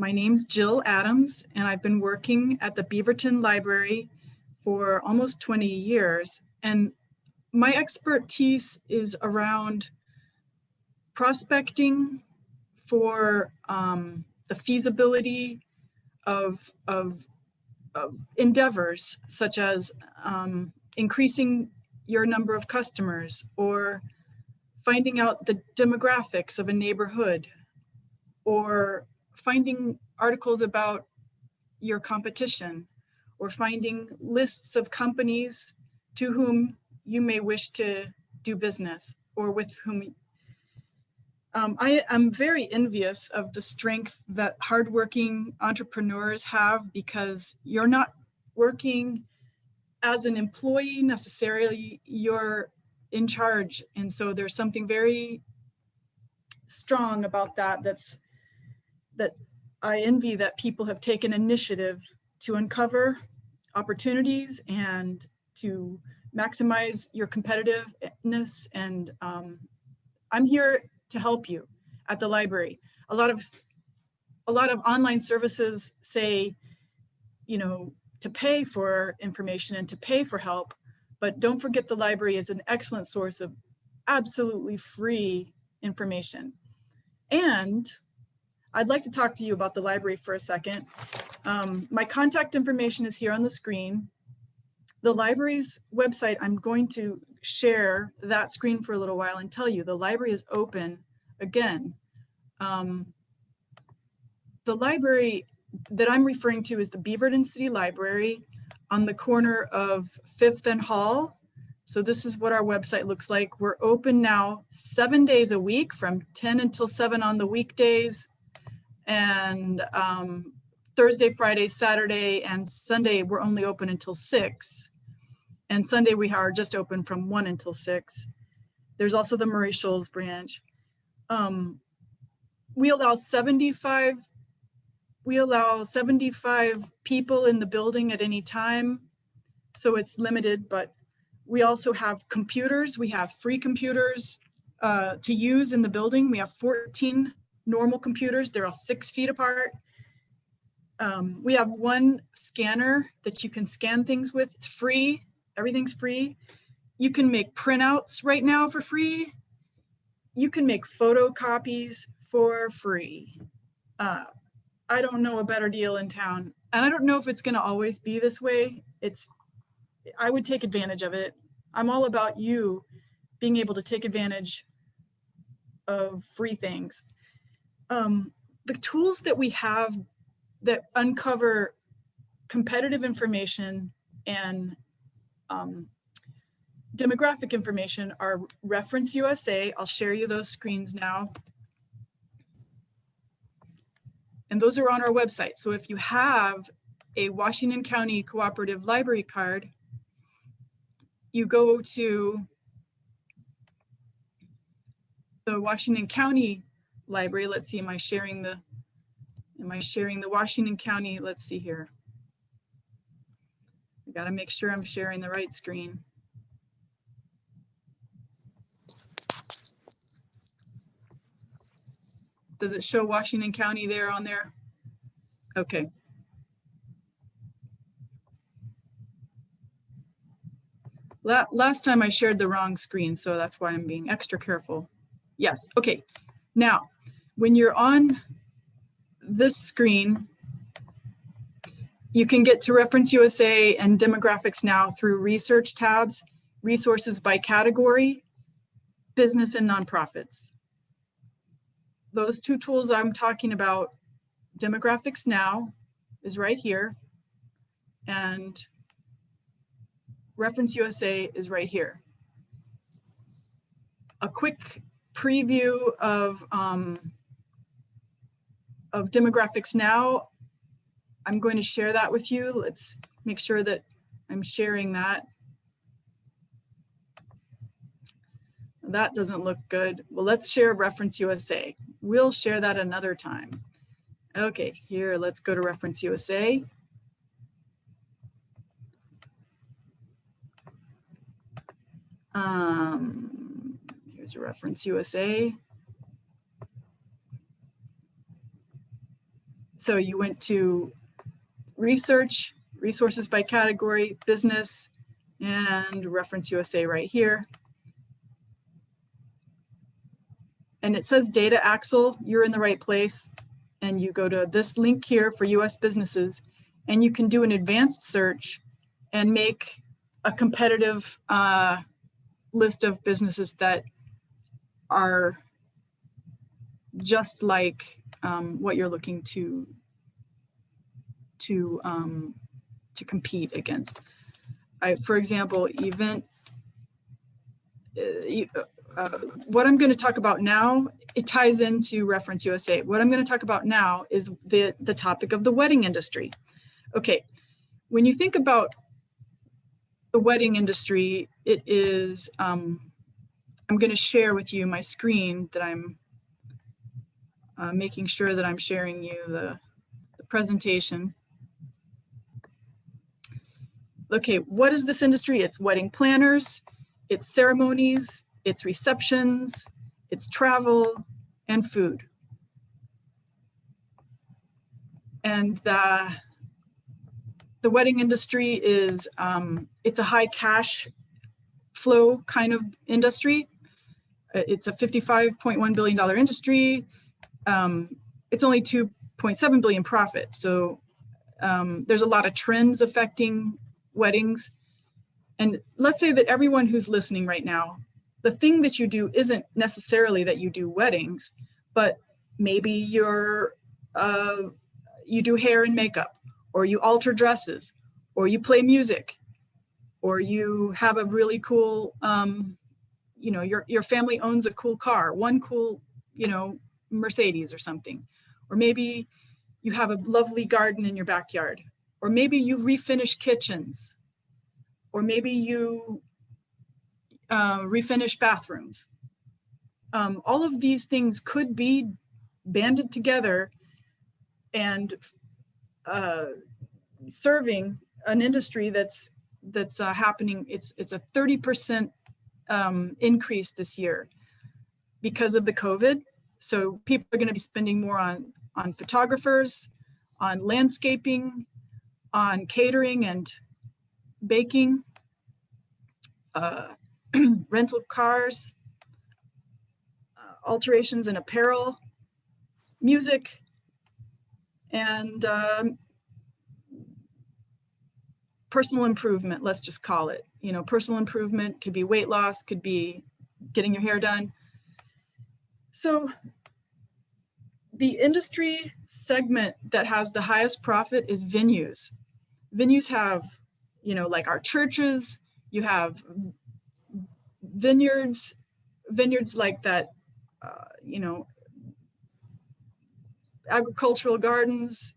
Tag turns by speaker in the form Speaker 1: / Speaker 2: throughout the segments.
Speaker 1: My name's Jill Adams, and I've been working at the Beaverton Library for almost 20 years. And my expertise is around prospecting for the feasibility of endeavors such as increasing your number of customers, or finding out the demographics of a neighborhood, or finding articles about your competition, or finding lists of companies to whom you may wish to do business, or with whom. I am very envious of the strength that hardworking entrepreneurs have, because you're not working as an employee necessarily, you're in charge. And so there's something very strong about that, that I envy, that people have taken initiative to uncover opportunities and to maximize your competitiveness. And I'm here to help you at the library. A lot of online services say, to pay for information and to pay for help, but don't forget the library is an excellent source of absolutely free information. And I'd like to talk to you about the library for a second. My contact information is here on the screen. The library's website, I'm going to share that screen for a little while and tell you the library is open again. The library that I'm referring to is the Beaverton City Library on the corner of 5th and Hall. So this is what our website looks like. We're open now 7 days a week from 10 until 7 on the weekdays, and Thursday, Friday, Saturday, and Sunday, we're only open until 6. And Sunday, we are just open from 1 until 6. There's also the Murray Shoals branch. We allow 75 people in the building at any time, so it's limited, but we also have computers. We have free computers to use in the building. We have 14 normal computers. They're all 6 feet apart. We have one scanner that you can scan things with. It's free. Everything's free. You can make printouts right now for free. You can make photocopies for free. I don't know a better deal in town. And I don't know if it's going to always be this way. I would take advantage of it. I'm all about you being able to take advantage of free things. The tools that we have that uncover competitive information and demographic information are Reference USA. I'll share you those screens now. And those are on our website. So if you have a Washington County Cooperative Library card, you go to the Washington County Library. Let's see, am I sharing the Washington County? Let's see here. I gotta make sure I'm sharing the right screen. Does it show Washington County there on there? Okay. Last time I shared the wrong screen, so that's why I'm being extra careful. Yes, okay. Now, when you're on this screen, you can get to Reference USA and Demographics Now through research tabs, resources by category, business and nonprofits. Those two tools I'm talking about, Demographics Now is right here, and Reference USA is right here. A quick preview of Demographics Now. I'm going to share that with you. Let's make sure that I'm sharing that. That doesn't look good. Well, let's share Reference USA. We'll share that another time. Okay, here, let's go to Reference USA. Here's a Reference USA. So you went to research, resources by category, business, and reference USA right here. And it says data axle, you're in the right place. And you go to this link here for US businesses, and you can do an advanced search and make a competitive list of businesses that are just like what you're looking to compete against. For example, what I'm going to talk about now, it ties into Reference USA. What I'm going to talk about now is the topic of the wedding industry. Okay, when you think about the wedding industry, it is, I'm going to share with you my screen that I'm making sure that I'm sharing you the presentation. Okay, what is this industry? It's wedding planners, it's ceremonies, it's receptions, it's travel, and food. And the wedding industry is, it's a high cash flow kind of industry. It's a $55.1 billion industry. It's only 2.7 billion profit. So there's a lot of trends affecting weddings. And let's say that everyone who's listening right now, the thing that you do isn't necessarily that you do weddings, but maybe you do hair and makeup, or you alter dresses, or you play music, or you have a really cool, you know, your family owns a cool car, one cool, you know, Mercedes or something. Or maybe you have a lovely garden in your backyard, or maybe you refinish kitchens, or maybe you refinish bathrooms. All of these things could be banded together and serving an industry that's happening. It's a 30% increase this year because of the COVID. So people are going to be spending more on photographers, on landscaping, on catering and baking, rental cars, alterations in apparel, music, and personal improvement, let's just call it. You know, personal improvement could be weight loss, could be getting your hair done. So the industry segment that has the highest profit is venues. Venues have, you know, like our churches, you have vineyards like that, you know, agricultural gardens,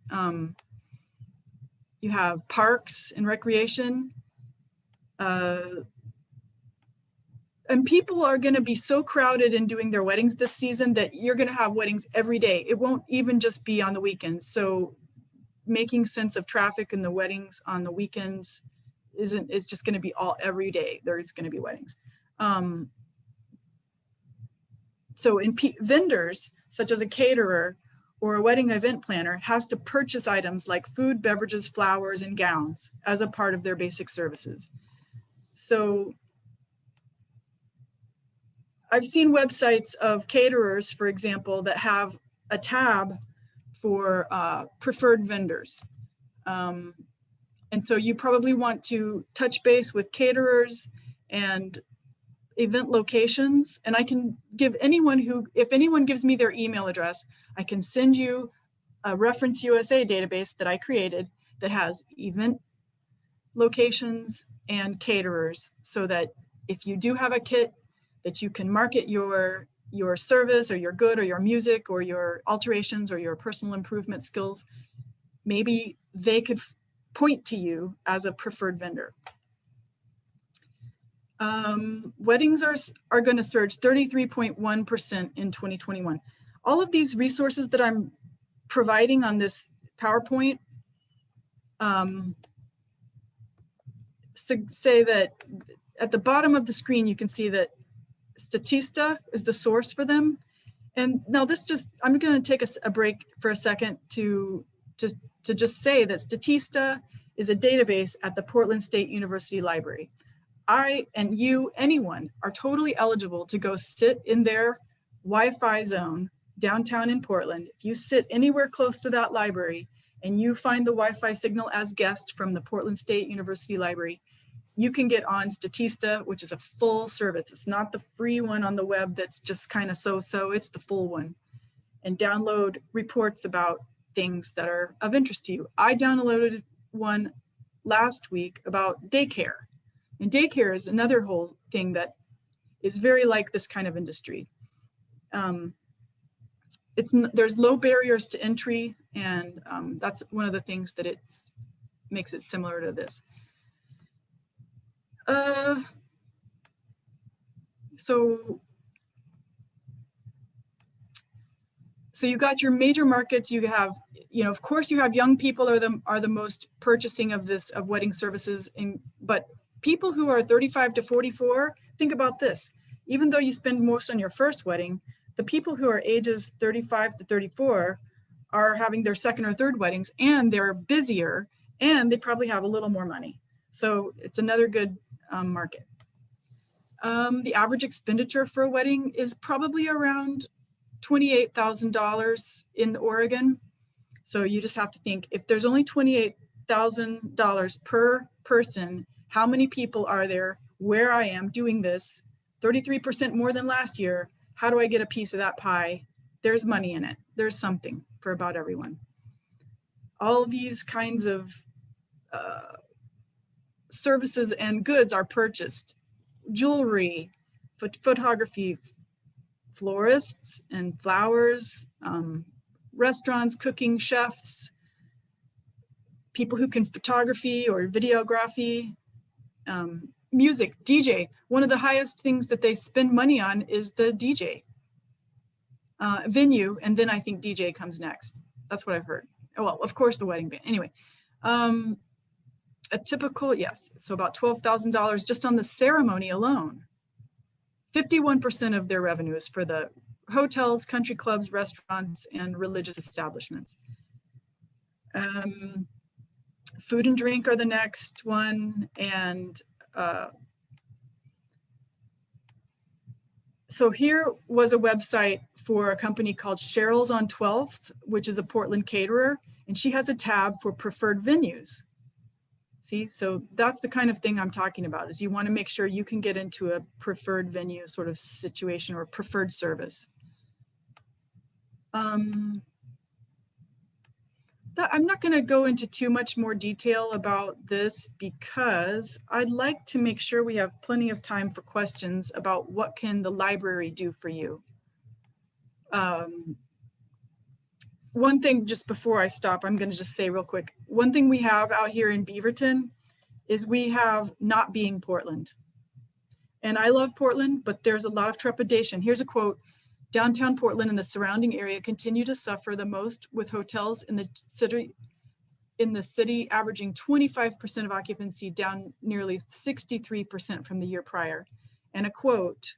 Speaker 1: you have parks and recreation. And people are going to be so crowded in doing their weddings this season that you're going to have weddings every day. It won't even just be on the weekends. So making sense of traffic in the weddings on the weekends is just going to be every day. There's going to be weddings. So vendors, such as a caterer or a wedding event planner, has to purchase items like food, beverages, flowers, and gowns as a part of their basic services. So I've seen websites of caterers, for example, that have a tab for preferred vendors. And so you probably want to touch base with caterers and event locations. And I can give if anyone gives me their email address, I can send you a Reference USA database that I created that has event locations and caterers, so that if you do have a kit, that you can market your service or your good or your music or your alterations or your personal improvement skills. Maybe they could point to you as a preferred vendor. Weddings are going to surge 33.1% in 2021. All of these resources that I'm providing on this PowerPoint say that at the bottom of the screen, you can see that Statista is the source for them. And now I'm going to take a break for a second to to just say that Statista is a database at the Portland State University Library. I and you, anyone, are totally eligible to go sit in their Wi-Fi zone downtown in Portland. If you sit anywhere close to that library and you find the Wi-Fi signal as guest from the Portland State University Library, you can get on Statista, which is a full service. It's not the free one on the web that's just kind of so-so, it's the full one. And download reports about things that are of interest to you. I downloaded one last week about daycare. And daycare is another whole thing that is very like this kind of industry. There's low barriers to entry, and that's one of the things that makes it similar to this. So you got your major markets. You have, of course, you have young people are the most purchasing of wedding services. But people who are 35 to 44, think about this. Even though you spend most on your first wedding, the people who are ages 35 to 34 are having their second or third weddings, and they're busier, and they probably have a little more money. So it's another good market. The average expenditure for a wedding is probably around $28,000 in Oregon. So you just have to think, if there's only $28,000 per person, how many people are there where I am doing this? 33% more than last year. How do I get a piece of that pie? There's money in it. There's something for about everyone. All these kinds of services and goods are purchased. Jewelry, photography, florists and flowers, restaurants, cooking, chefs, people who can photography or videography, music, DJ. One of the highest things that they spend money on is the DJ venue, and then I think DJ comes next. That's what I've heard. Well, of course, the wedding band. Anyway, a typical, yes, so about $12,000 just on the ceremony alone. 51% of their revenue is for the hotels, country clubs, restaurants, and religious establishments. Food and drink are the next one. And so here was a website for a company called Cheryl's on 12th, which is a Portland caterer. And she has a tab for preferred venues. See, so that's the kind of thing I'm talking about, is you want to make sure you can get into a preferred venue sort of situation or preferred service. I'm not going to go into too much more detail about this because I'd like to make sure we have plenty of time for questions about what can the library do for you. One thing just before I stop, I'm going to just say real quick, one thing we have out here in Beaverton is we have not being Portland. And I love Portland, but there's a lot of trepidation. Here's a quote: downtown Portland and the surrounding area continue to suffer the most, with hotels in the city averaging 25% of occupancy, down nearly 63% from the year prior. And a quote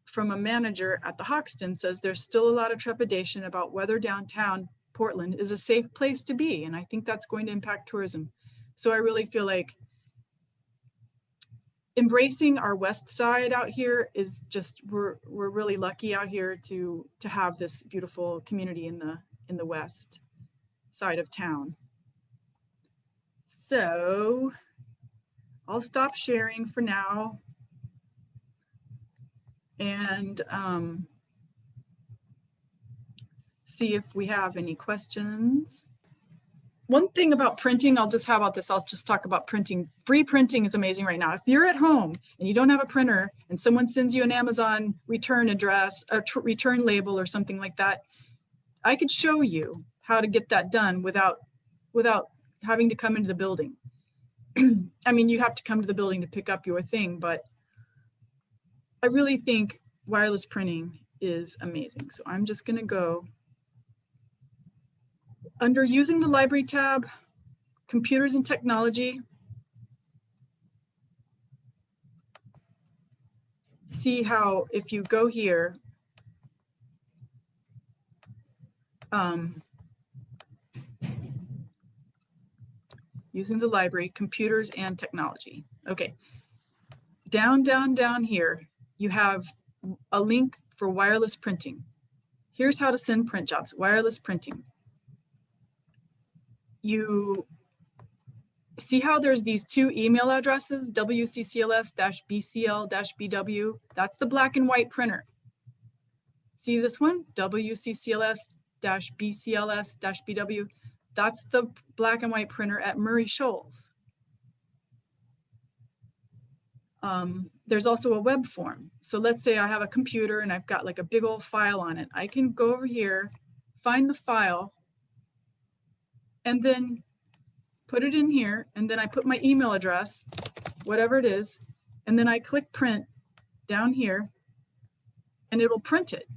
Speaker 1: from a manager at the Hoxton says, there's still a lot of trepidation about whether downtown Portland is a safe place to be. And I think that's going to impact tourism. So I really feel like embracing our west side out here is just, we're really lucky out here to have this beautiful community in the west side of town. So I'll stop sharing for now. And see if we have any questions. One thing about printing, I'll just talk about printing. Free printing is amazing right now. If you're at home and you don't have a printer and someone sends you an Amazon return address, a return label or something like that, I could show you how to get that done without having to come into the building. I mean, you have to come to the building to pick up your thing, but I really think wireless printing is amazing. So I'm just going to go under using the library tab, computers and technology. See how if you go here, using the library, computers and technology. Okay, down here, you have a link for wireless printing. Here's how to send print jobs, wireless printing. You see how there's these two email addresses, wccls-bcl-bw, that's the black and white printer. See this one, wccls-bcls-bw, that's the black and white printer at Murray Shoals. There's also a web form. So let's say I have a computer and I've got like a big old file on it. I can go over here, find the file, and then put it in here, and then I put my email address, whatever it is, and then I click print down here, and it'll print it.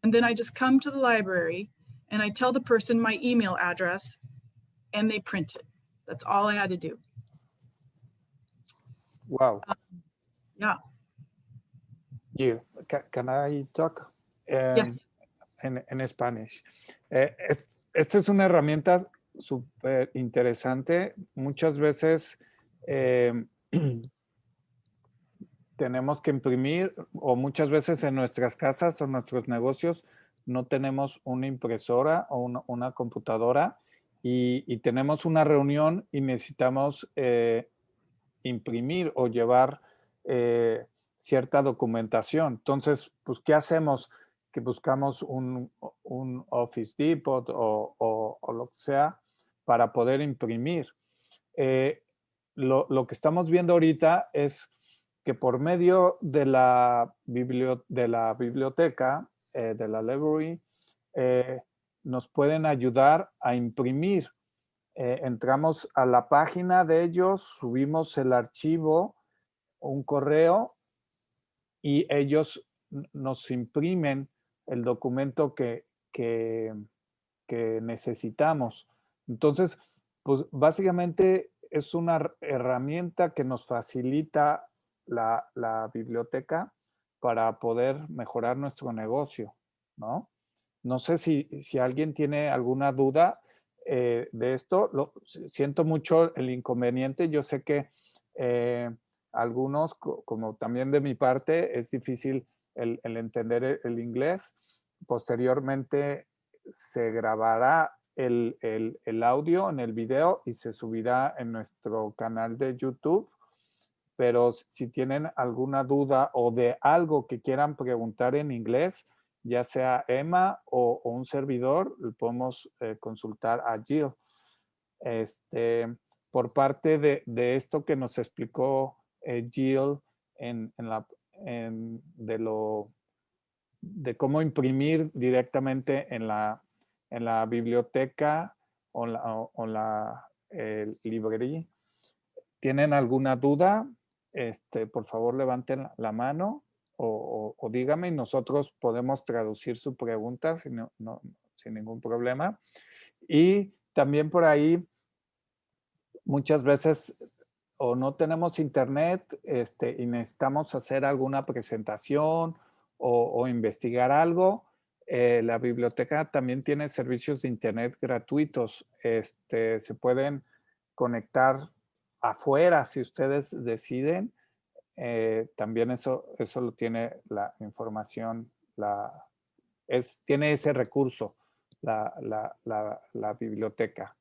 Speaker 1: And then I just come to the library and I tell the person my email address and they print it. That's all I had to do.
Speaker 2: Wow.
Speaker 1: Yeah.
Speaker 2: You, can I talk?
Speaker 1: Yes.
Speaker 2: En Spanish. Esta es una herramienta súper interesante. Muchas veces tenemos que imprimir, o muchas veces en nuestras casas o nuestros negocios no tenemos una impresora o una computadora y tenemos una reunión y necesitamos imprimir o llevar cierta documentación. Entonces, pues, ¿qué hacemos? Que buscamos un Office Depot o lo que sea para poder imprimir. Lo que estamos viendo ahorita es que por medio de la biblioteca, de la library, nos pueden ayudar a imprimir. Entramos a la página de ellos, subimos el archivo, un correo, y ellos nos imprimen el documento que necesitamos. Entonces, pues básicamente es una herramienta que nos facilita la biblioteca para poder mejorar nuestro negocio, ¿no? No sé si alguien tiene alguna duda de esto. Siento mucho el inconveniente. Yo sé que algunos, como también de mi parte, es difícil el entender el inglés. Posteriormente se grabará el audio en el video y se subirá en nuestro canal de YouTube. Pero si tienen alguna duda o de algo que quieran preguntar en inglés, ya sea Emma o un servidor, podemos consultar a Jill. Por parte de esto que nos explicó Jill de cómo imprimir directamente en la biblioteca o la librería. ¿Tienen alguna duda? Por favor, levanten la mano o dígame y nosotros podemos traducir su pregunta sin ningún problema. Y también por ahí, muchas veces o no tenemos internet y necesitamos hacer alguna presentación o investigar algo. La biblioteca también tiene servicios de internet gratuitos. Se pueden conectar afuera si ustedes deciden. También eso lo tiene la información, tiene ese recurso la biblioteca.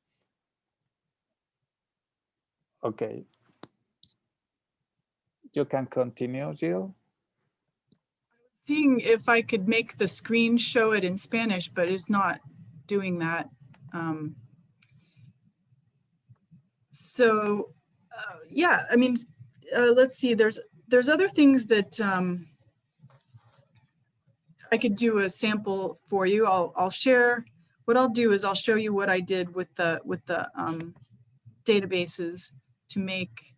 Speaker 2: Okay. You can continue, Jill.
Speaker 1: Seeing if I could make the screen show it in Spanish, but it's not doing that. Yeah, I mean, let's see, there's other things that I could do a sample for you. I'll share, what I'll do is I'll show you what I did with the databases to make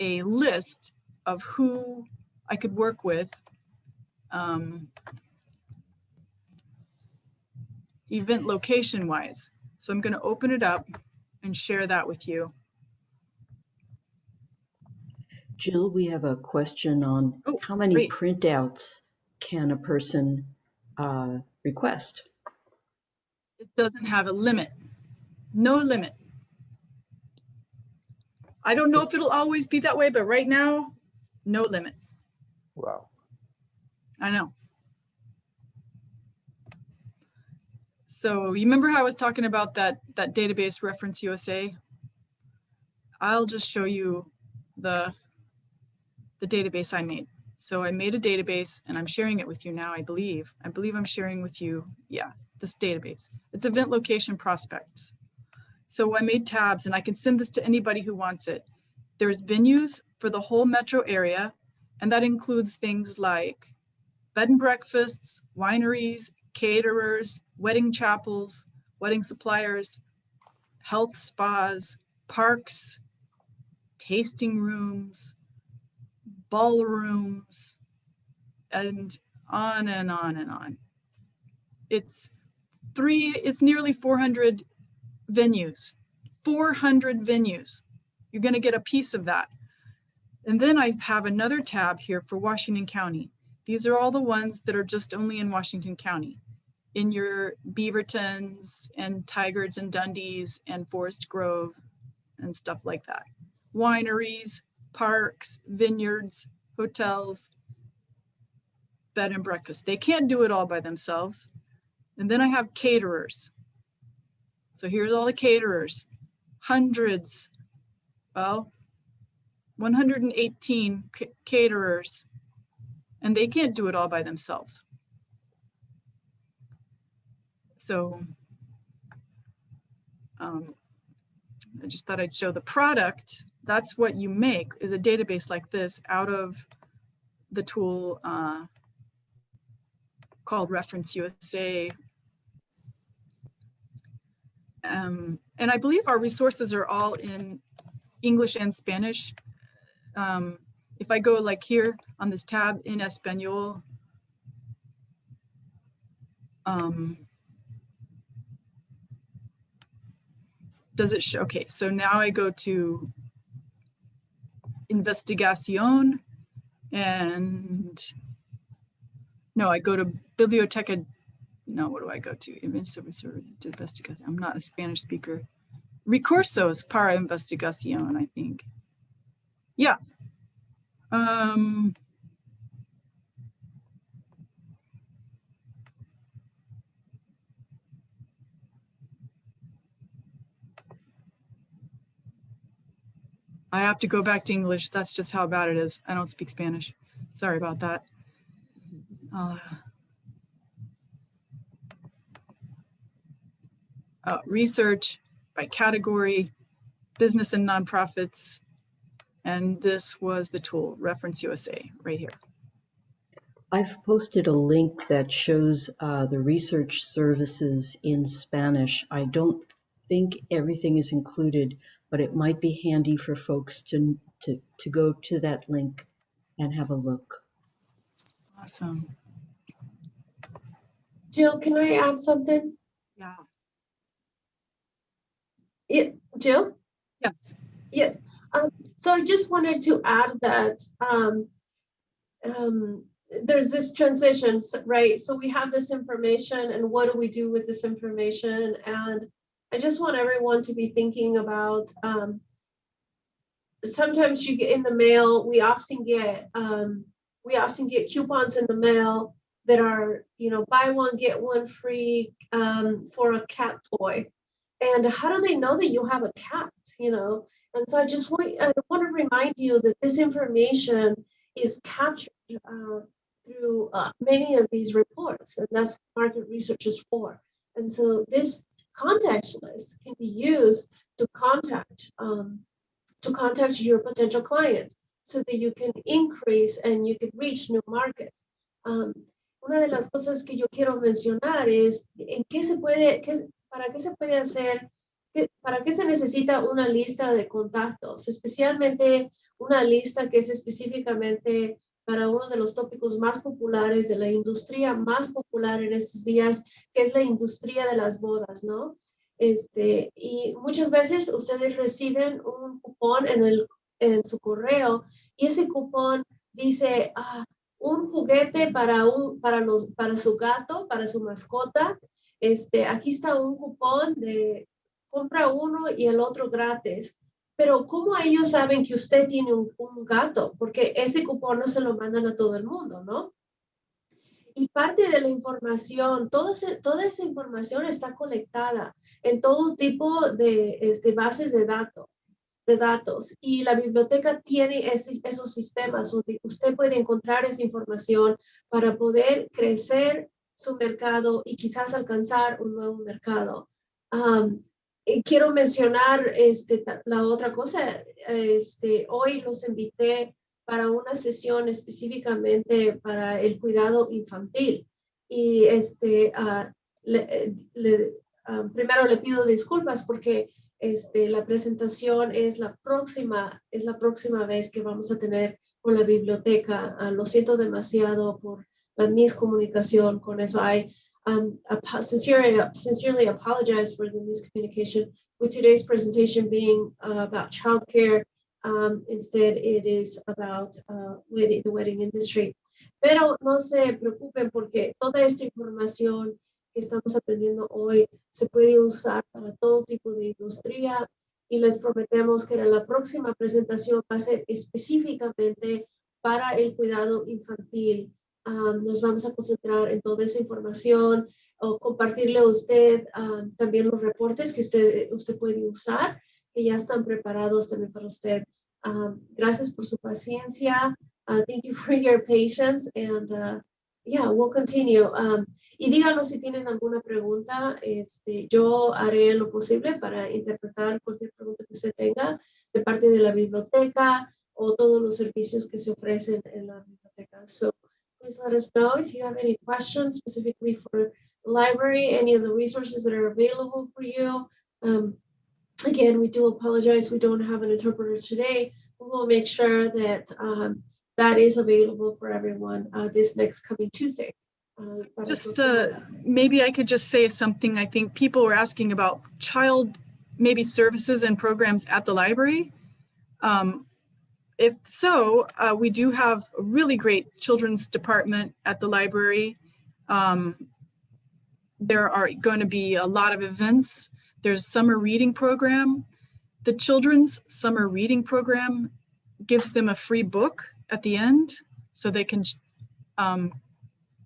Speaker 1: a list of who I could work with event location wise. So I'm going to open it up and share that with you.
Speaker 3: Jill, we have a question on how many printouts can a person request?
Speaker 1: It doesn't have a limit, no limit. I don't know if it'll always be that way, but right now, no limit.
Speaker 2: Wow.
Speaker 1: I know. So you remember how I was talking about that database Reference USA? I'll just show you the database I made. So I made a database and I'm sharing it with you now, I believe. I believe I'm sharing with you, yeah, this database. It's event location prospects. So I made tabs and I can send this to anybody who wants it. There's venues for the whole metro area, and that includes things like bed and breakfasts, wineries, caterers, wedding chapels, wedding suppliers, health spas, parks, tasting rooms, ballrooms, and on and on and on. It's nearly 400 venues, 400 venues. You're going to get a piece of that. And then I have another tab here for Washington County. These are all the ones that are just only in Washington County, in your Beavertons and Tigard's and Dundee's and Forest Grove and stuff like that. Wineries, parks, vineyards, hotels, bed and breakfast. They can't do it all by themselves. And then I have caterers. So here's all the caterers, hundreds, well, 118 caterers, and they can't do it all by themselves. So I just thought I'd show the product. That's what you make, is a database like this out of the tool called Reference USA. And I believe our resources are all in English and Spanish. If I go like here on this tab in Espanol, does it show? Okay, so now I go to Investigación, and no, I go to Biblioteca. No, what do I go to? Investigación. I'm not a Spanish speaker. Recursos para Investigación, I think. Yeah. I have to go back to English. That's just how bad it is. I don't speak Spanish. Sorry about that. Research by category, business and nonprofits. And this was the tool, Reference USA, right here.
Speaker 3: I've posted a link that shows the research services in Spanish. I don't think everything is included, but it might be handy for folks to go to that link and have a look.
Speaker 1: Awesome.
Speaker 4: Jill, can I add something?
Speaker 1: Yeah.
Speaker 4: Jill?
Speaker 1: Yes.
Speaker 4: Yes. So I just wanted to add that there's this transition, right? So we have this information, and what do we do with this information? And I just want everyone to be thinking about, sometimes you get in the mail, we often get coupons in the mail that are, buy one, get one free for a cat toy. And how do they know that you have a cat, And so I just want to remind you that this information is captured through many of these reports, and that's what market research is for. And so this contact list can be used to contact your potential client so that you can increase and you can reach new markets. Una de las cosas que yo quiero mencionar es para qué se puede hacer, para qué se necesita una lista de contactos, especialmente una lista que es específicamente para uno de los tópicos más populares de la industria más popular en estos días, que es la industria de las bodas, ¿no? Y muchas veces ustedes reciben un cupón en su correo y ese cupón dice un juguete para su gato, para su mascota. Aquí está un cupón de compra uno y el otro gratis. Pero ¿cómo ellos saben que usted tiene un gato? Porque ese cupón no se lo mandan a todo el mundo, ¿no? Y parte de la información, toda esa información está colectada en todo tipo de bases de datos. Y la biblioteca tiene esos sistemas donde usted puede encontrar esa información para poder crecer su mercado y quizás alcanzar un nuevo mercado. Quiero mencionar la otra cosa. Hoy los invité para una sesión específicamente para el cuidado infantil. Y primero le pido disculpas porque la presentación es la próxima vez que vamos a tener con la biblioteca. Lo siento demasiado por la miscomunicación con eso. I sincerely apologize for the miscommunication with today's presentation being about childcare. Instead, it is about the wedding industry. Pero no se preocupen porque toda esta información que estamos aprendiendo hoy se puede usar para todo tipo de industria y les prometemos que la próxima presentación va a ser específicamente para el cuidado infantil. Nos vamos a concentrar en toda esa información o compartirle a usted también los reportes que usted puede usar, que ya están preparados también para usted. Gracias por su paciencia. Thank you for your patience and yeah, we'll continue. Y díganos si tienen alguna pregunta. Yo haré lo posible para interpretar cualquier pregunta que usted tenga de parte de la biblioteca o todos los servicios que se ofrecen en la biblioteca. So please let us know if you have any questions specifically for the library, any of the resources that are available for you. Again, we do apologize. We don't have an interpreter today. We will make sure that that is available for everyone this next coming Tuesday.
Speaker 1: Just maybe I could just say something. I think people were asking about child maybe services and programs at the library. If so, we do have a really great children's department at the library. There are going to be a lot of events. There's summer reading program. The children's summer reading program gives them a free book at the end so they can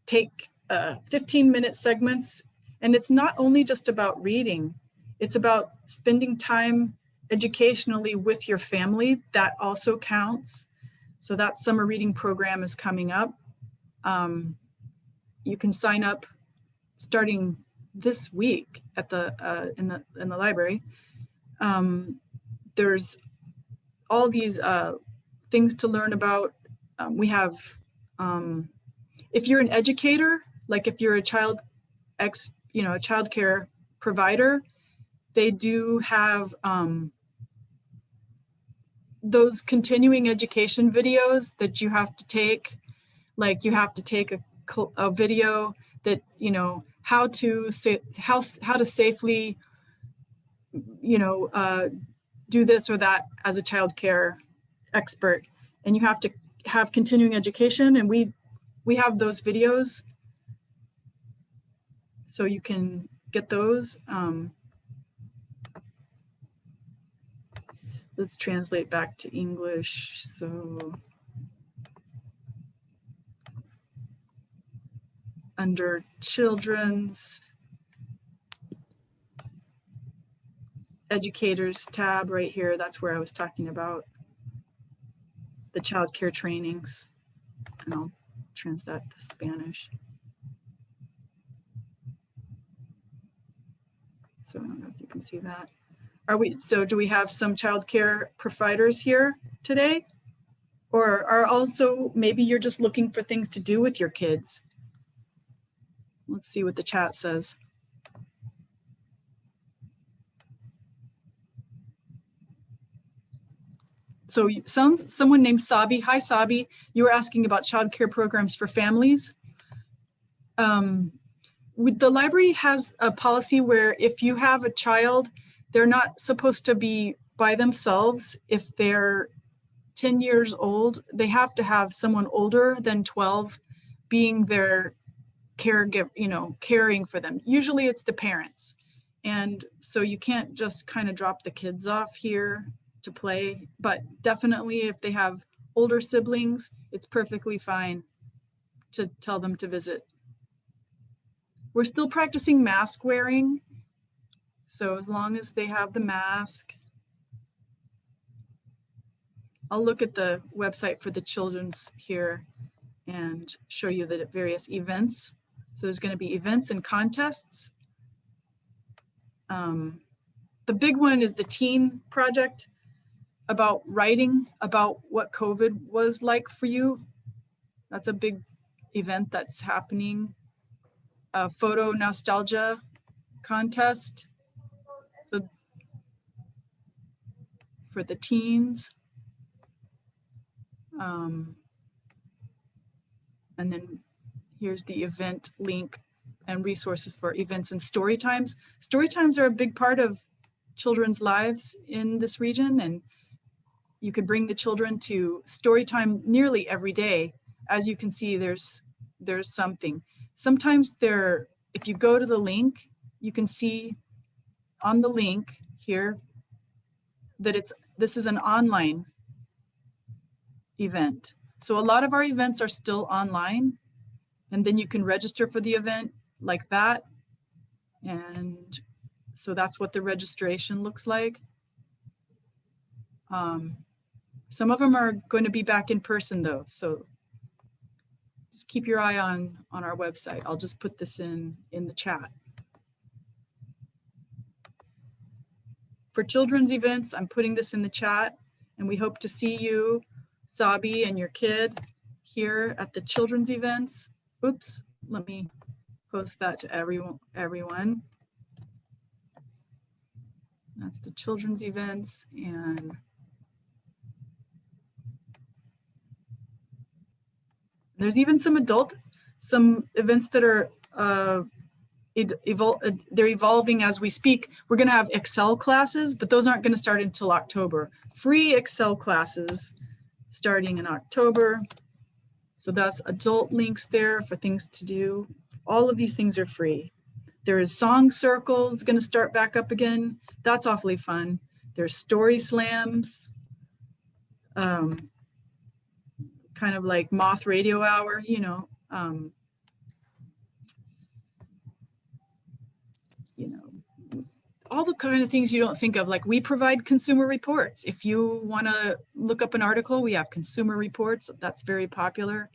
Speaker 1: take 15-minute segments. And it's not only just about reading, it's about spending time educationally with your family. That also counts. So that summer reading program is coming up. You can sign up starting this week at in the library. There's all these things to learn about. We have, if you're an educator, like if you're a child care provider, they do have those continuing education videos that you have to take. Like you have to take a video that, how to safely, do this or that as a child care expert. And you have to have continuing education, and we have those videos, so you can get those. Let's translate back to English. So under children's educators tab right here, that's where I was talking about the child care trainings, and I'll translate that to Spanish. So I don't know if you can see that. Do we have some child care providers here today? Or are also, maybe you're just looking for things to do with your kids? Let's see what the chat says. So someone named Sabi, hi Sabi, you were asking about child care programs for families. The library has a policy where if you have a child, they're not supposed to be by themselves. If they're 10 years old, they have to have someone older than 12 being their caregiver, caring for them. Usually it's the parents. And so you can't just kind of drop the kids off here. to play, but definitely if they have older siblings, it's perfectly fine to tell them to visit. We're still practicing mask wearing, so as long as they have the mask. I'll look at the website for the children's here and show you the various events. So there's going to be events and contests. The big one is the teen project about writing about what COVID was like for you. That's a big event that's happening. A photo nostalgia contest. So for the teens. And then here's the event link and resources for events and story times. Story times are a big part of children's lives in this region, and you could bring the children to story time nearly every day. As you can see, there's something. Sometimes if you go to the link, you can see on the link here that this is an online event. So a lot of our events are still online, and then you can register for the event like that. And so that's what the registration looks like. Some of them are going to be back in person though, so just keep your eye on our website. I'll just put this in the chat. For children's events, I'm putting this in the chat, and we hope to see you, Sabi, and your kid here at the children's events. Oops, let me post that to everyone. That's the children's events, and there's even some events that are they're evolving as we speak. We're going to have Excel classes, but those aren't going to start until October. Free Excel classes starting in October. So that's adult links there for things to do. All of these things are free. There is Song Circles going to start back up again. That's awfully fun. There's Story Slams, kind of like Moth Radio Hour, all the kind of things you don't think of. Like, we provide consumer reports. If you want to look up an article, we have consumer reports. That's very popular.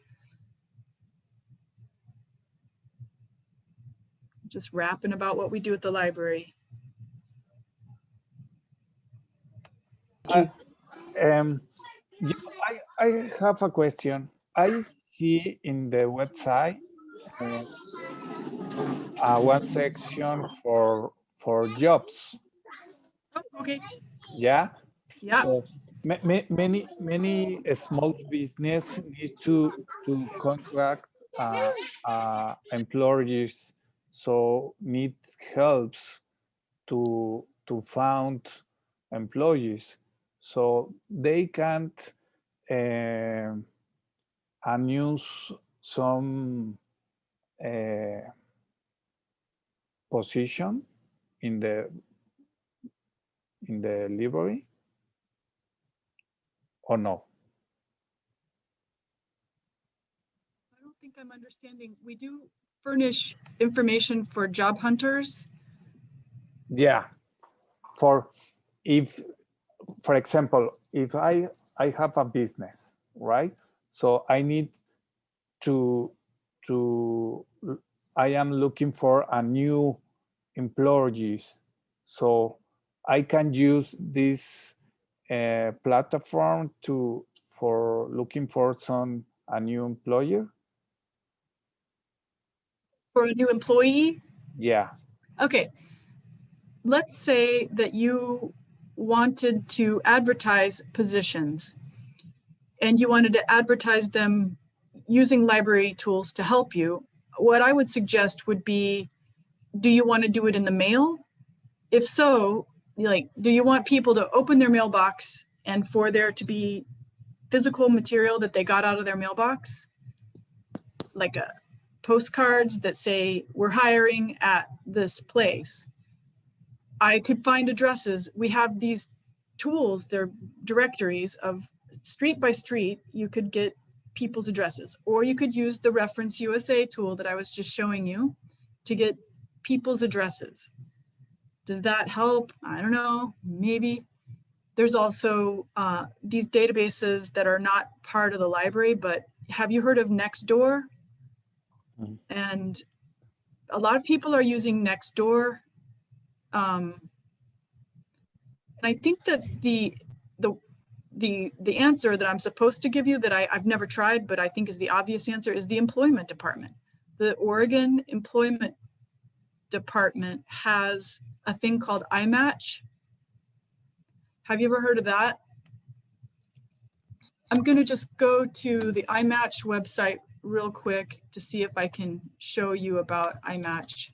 Speaker 1: Just rapping about what we do at the library.
Speaker 2: I have a question. I see in the website one section for jobs.
Speaker 1: Oh, okay.
Speaker 2: Yeah.
Speaker 1: Yeah.
Speaker 2: So many small business need to contract employees, so need helps to found employees, so they can't unuse some position in the library, or no?
Speaker 1: I don't think I'm understanding. We do furnish information for job hunters.
Speaker 2: Yeah. For example, if I have a business, right? So I need I am looking for a new employees. So I can use this platform for looking for a new employer.
Speaker 1: For a new employee?
Speaker 2: Yeah.
Speaker 1: Okay. Let's say that you wanted to advertise positions, and you wanted to advertise them using library tools to help you. What I would suggest would be, do you want to do it in the mail? If so, do you want people to open their mailbox and for there to be physical material that they got out of their mailbox? Like postcards that say, we're hiring at this place. I could find addresses. We have these tools, they're directories of street by street, you could get people's addresses, or you could use the Reference USA tool that I was just showing you to get people's addresses. Does that help? I don't know, maybe. There's also these databases that are not part of the library, but have you heard of Nextdoor? And a lot of people are using Nextdoor. And I think that the answer that I'm supposed to give you that I've never tried, but I think is the obvious answer, is the employment department. The Oregon Employment Department has a thing called iMatch. Have you ever heard of that? I'm going to just go to the iMatch website real quick to see if I can show you about iMatch,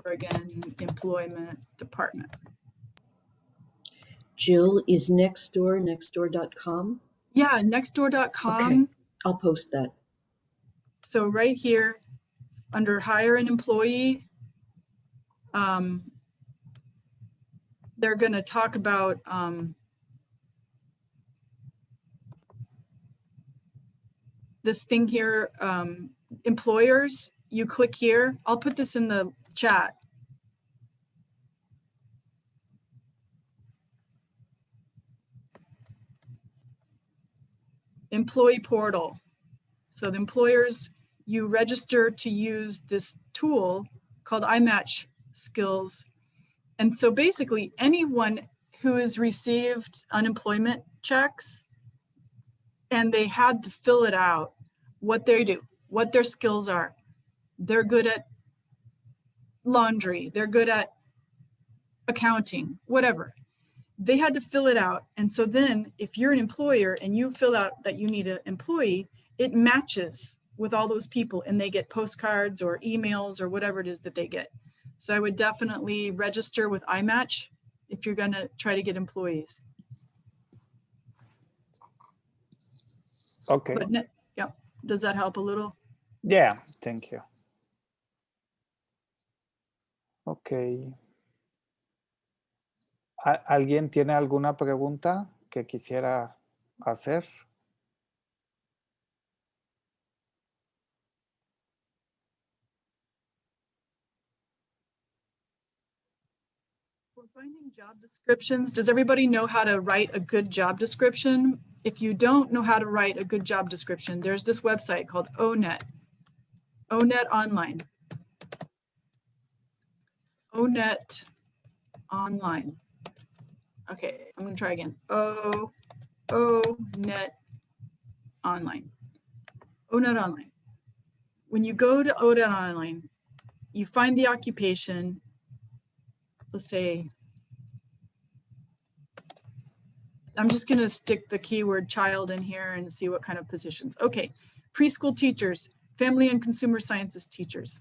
Speaker 1: Oregon Employment Department.
Speaker 3: Jill, is Nextdoor, nextdoor.com?
Speaker 1: Yeah, nextdoor.com.
Speaker 3: Okay, I'll post that.
Speaker 1: So right here, under hire an employee, they're going to talk about this thing here, employers. You click here. I'll put this in the chat. Employee portal. So the employers, you register to use this tool called iMatch Skills. And so basically anyone who has received unemployment checks and they had to fill it out, what they do, what their skills are. They're good at laundry, they're good at accounting, whatever. They had to fill it out. And so then if you're an employer and you fill out that you need an employee, it matches with all those people and they get postcards or emails or whatever it is that they get. So I would definitely register with iMatch if you're going to try to get employees.
Speaker 2: Okay.
Speaker 1: But yeah, does that help a little?
Speaker 2: Yeah, thank you. Okay. ¿Alguien tiene alguna pregunta que quisiera hacer?
Speaker 1: For finding job descriptions, does everybody know how to write a good job description? If you don't know how to write a good job description, there's this website called ONET, ONET Online. ONET Online. Okay, I'm gonna try again. ONET Online. ONET Online. When you go to ONET Online, you find the occupation. Let's say, I'm just gonna stick the keyword child in here and see what kind of positions. Okay, preschool teachers, family and consumer sciences teachers.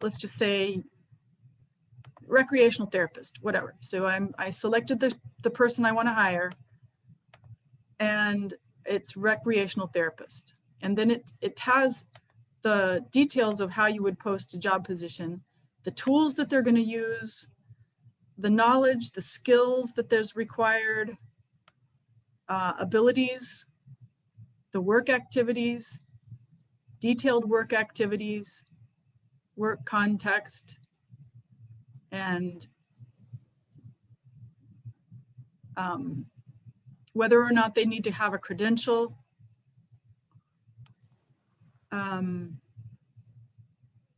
Speaker 1: Let's just say recreational therapist, whatever. So I selected the person I want to hire and it's recreational therapist. And then it has the details of how you would post a job position, the tools that they're going to use, the knowledge, the skills that there's required, abilities, the work activities, detailed work activities, work context, and whether or not they need to have a credential. And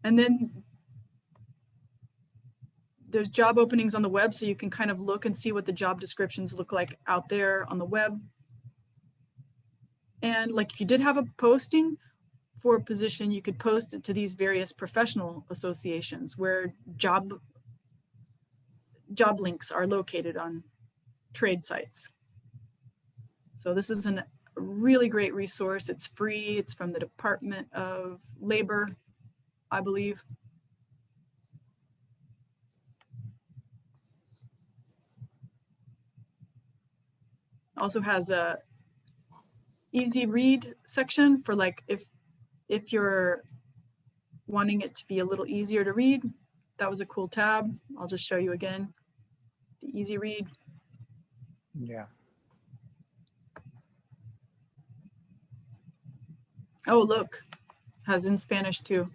Speaker 1: then there's job openings on the web, so you can kind of look and see what the job descriptions look like out there on the web. And like if you did have a posting for a position, you could post it to these various professional associations where job links are located on trade sites. So this is a really great resource. It's free. It's from the Department of Labor, I believe. Also has a easy read section for like if you're wanting it to be a little easier to read. That was a cool tab. I'll just show you again. the easy read.
Speaker 2: Yeah.
Speaker 1: Oh, look, has in Spanish too.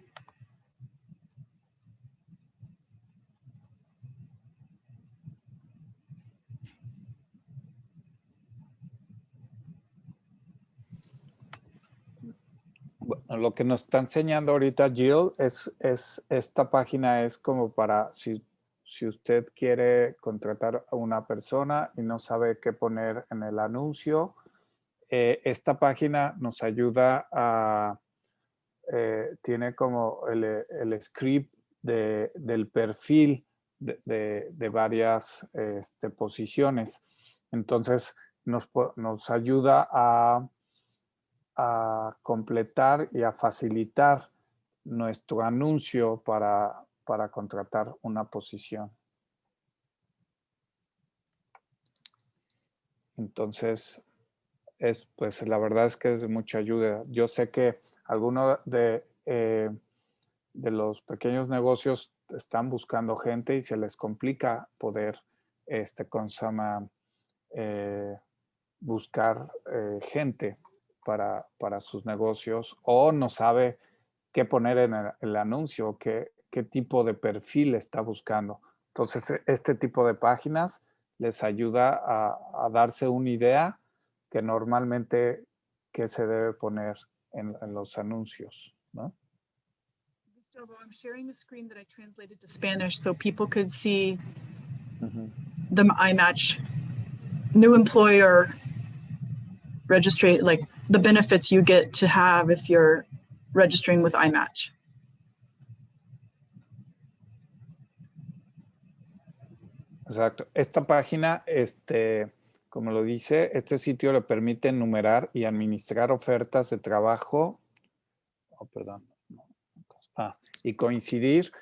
Speaker 2: Bueno, lo que nos está enseñando ahorita Jill es esta página es como para si usted quiere contratar a una persona y no sabe qué poner en el anuncio, esta página nos ayuda a, tiene como el script del perfil de varias posiciones. Entonces nos ayuda a completar y a facilitar nuestro anuncio para contratar una posición. Entonces, pues la verdad es que es de mucha ayuda. Yo sé que algunos de los pequeños negocios están buscando gente y se les complica poder buscar gente para sus negocios o no sabe qué poner en el anuncio, qué tipo de perfil está buscando. Entonces, este tipo de páginas les ayuda a darse una idea que normalmente que se debe poner en los anuncios, ¿no?
Speaker 1: Gustavo, I'm sharing a screen that I translated to Spanish so people could see the iMatch new employer registration, like the benefits you get to have if you're registering with iMatch.
Speaker 2: Exacto. Esta página, como lo dice, este sitio le permite enumerar y administrar ofertas de trabajo, y coincidir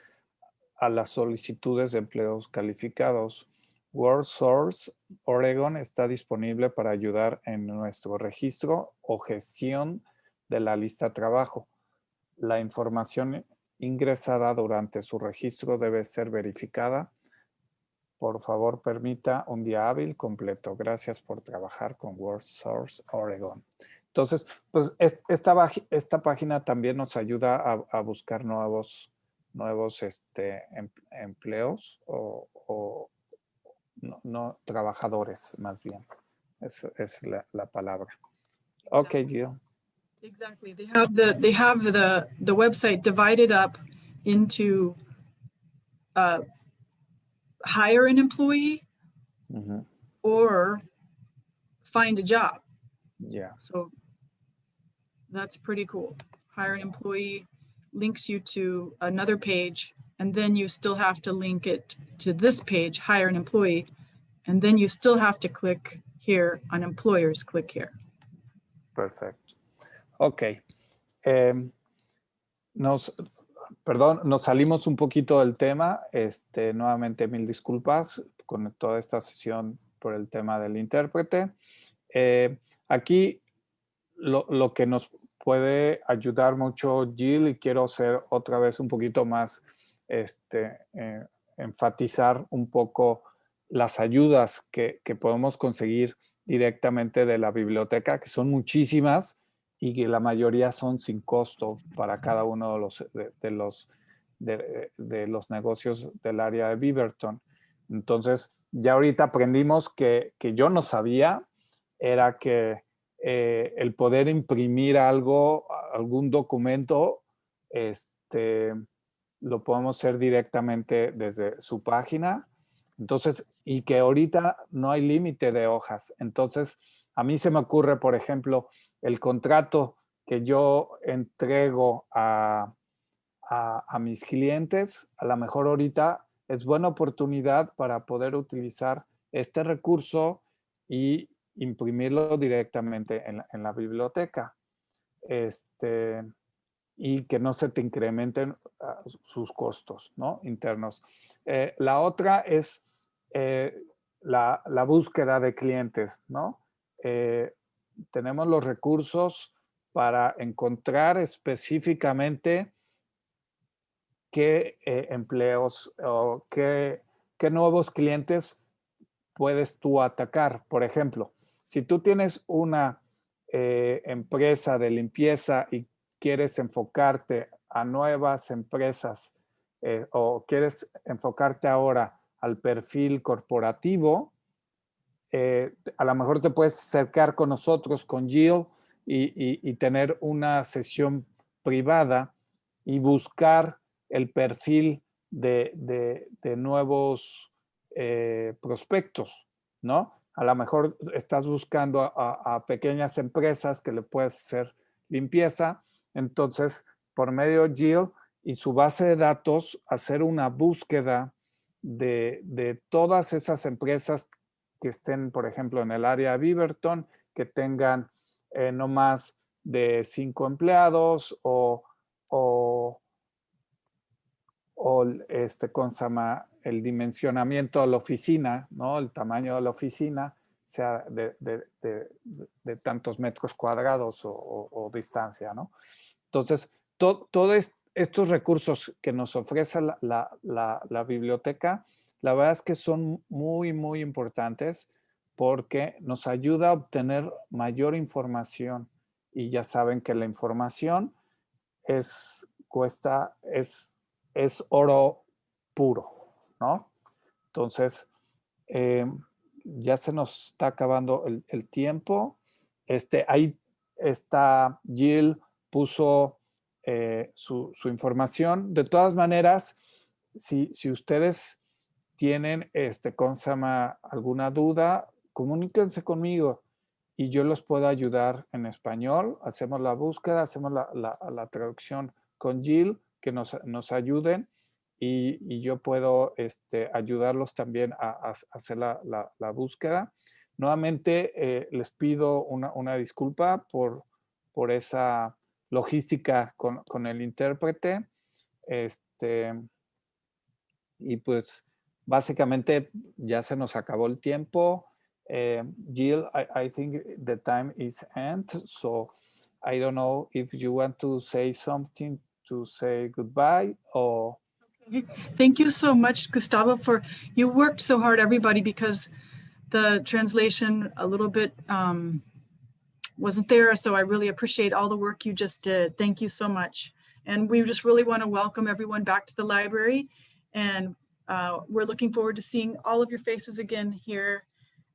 Speaker 2: a las solicitudes de empleos calificados. WorkSource Oregon está disponible para ayudar en nuestro registro o gestión de la lista de trabajo. La información ingresada durante su registro debe ser verificada. Por favor, permita un día hábil completo. Gracias por trabajar con WorkSource Oregon. Entonces, pues esta página también nos ayuda a buscar nuevos empleos o no trabajadores, más bien. Es la palabra. Okay, Jill.
Speaker 1: Exactly. They have the website divided up into hire an employee or find a job.
Speaker 2: Yeah.
Speaker 1: So that's pretty cool. Hire an employee links you to another page, and then you still have to link it to this page, hire an employee, and then you still have to click here on employers, click here.
Speaker 2: Perfecto. Ok. Nos salimos un poquito del tema. Nuevamente, mil disculpas con toda esta sesión por el tema del intérprete. Aquí lo que nos puede ayudar mucho Jill, y quiero ser otra vez un poquito más, enfatizar un poco las ayudas que podemos conseguir directamente de la biblioteca, que son muchísimas y que la mayoría son sin costo para cada uno de los negocios del área de Beaverton. Entonces, ya ahorita aprendimos que yo no sabía, era que el poder imprimir algún documento, lo podemos hacer directamente desde su página. Entonces, y que ahorita no hay límite de hojas. Entonces, a mí se me ocurre, por ejemplo, el contrato que yo entrego a mis clientes, a lo mejor ahorita es buena oportunidad para poder utilizar este recurso y imprimirlo directamente en la biblioteca. Y que no se te incrementen sus costos, ¿no? Internos. La otra es la búsqueda de clientes, ¿no? Tenemos los recursos para encontrar específicamente qué empleos o qué nuevos clientes puedes tú atacar. Por ejemplo, si tú tienes una empresa de limpieza y quieres enfocarte a nuevas empresas o quieres enfocarte ahora al perfil corporativo, a lo mejor te puedes acercar con nosotros, con Jill, y tener una sesión privada y buscar el perfil de nuevos prospectos, ¿no? A lo mejor estás buscando a pequeñas empresas que le puedes hacer limpieza, entonces por medio de Jill y su base de datos hacer una búsqueda de todas esas empresas que estén, por ejemplo, en el área de Beaverton, que tengan no más de 5 empleados o ¿cómo se llama? El dimensionamiento de la oficina, ¿no? El tamaño de la oficina sea de tantos metros cuadrados o distancia, ¿no? Entonces, todos estos recursos que nos ofrece la biblioteca, la verdad es que son muy, muy importantes porque nos ayuda a obtener mayor información. Y ya saben que la información es oro puro, ¿no? Entonces, ya se nos está acabando el tiempo. Ahí está Jill, puso su información. De todas maneras, si ustedes tienen ¿cómo se llama? Alguna duda, comuníquense conmigo y yo los puedo ayudar en español. Hacemos la búsqueda, hacemos la traducción con Jill, que nos ayuden y yo puedo ayudarlos también a hacer la búsqueda. Nuevamente les pido una disculpa por esa logística con el intérprete. Y pues básicamente ya se nos acabó el tiempo. Jill, I think the time is end, so I don't know if you want to say something to say goodbye or...
Speaker 1: Thank you so much, Gustavo, you worked so hard, everybody, because the translation a little bit wasn't there. So I really appreciate all the work you just did. Thank you so much. And we just really want to welcome everyone back to the library. And we're looking forward to seeing all of your faces again here.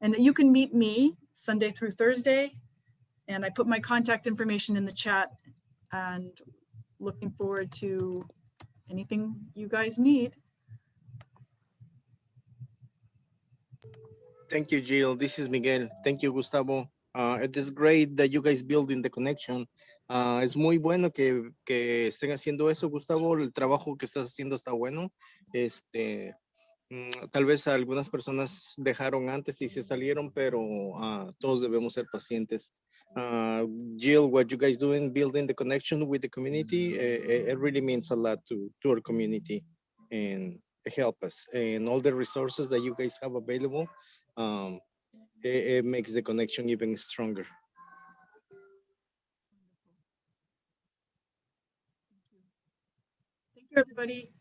Speaker 1: And you can meet me Sunday through Thursday. And I put my contact information in the chat, and looking forward to anything you guys need.
Speaker 5: Thank you, Jill. This is Miguel. Thank you, Gustavo. It is great that you guys building the connection. Es muy bueno que estén haciendo eso, Gustavo. El trabajo que estás haciendo está bueno. Tal vez algunas personas dejaron antes y se salieron, pero todos debemos ser pacientes. Jill, what you guys doing, building the connection with the community, it really means a lot to our community and help us. And all the resources that you guys have available, it makes the connection even stronger.
Speaker 1: Thank you, everybody.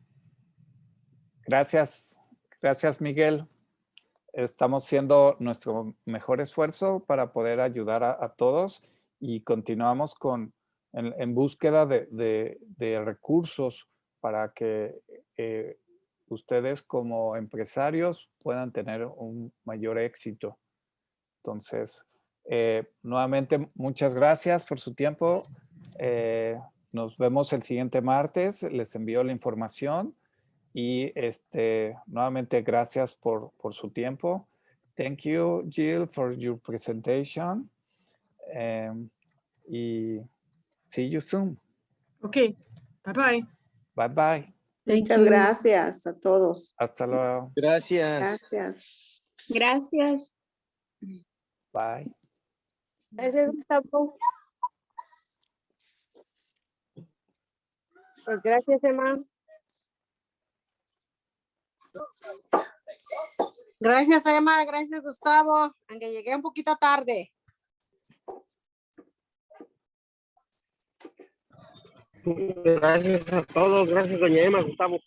Speaker 2: Gracias. Gracias, Miguel. Estamos haciendo nuestro mejor esfuerzo para poder ayudar a todos y continuamos en búsqueda de recursos para que ustedes como empresarios puedan tener un mayor éxito. Entonces, nuevamente, muchas gracias por su tiempo. Nos vemos el siguiente martes. Les envío la información. Y nuevamente gracias por su tiempo. Thank you, Jill, for your presentation. Y see you soon.
Speaker 1: Okay, bye-bye.
Speaker 2: Bye-bye.
Speaker 6: Muchas gracias a todos.
Speaker 2: Hasta luego.
Speaker 5: Gracias.
Speaker 6: Gracias.
Speaker 7: Gracias.
Speaker 2: Bye.
Speaker 7: Gracias, Gustavo. Pues gracias, Emma.
Speaker 8: Gracias, Emma. Gracias, Gustavo. Aunque llegué un poquito tarde.
Speaker 9: Gracias a todos. Gracias, doña Emma, Gustavo.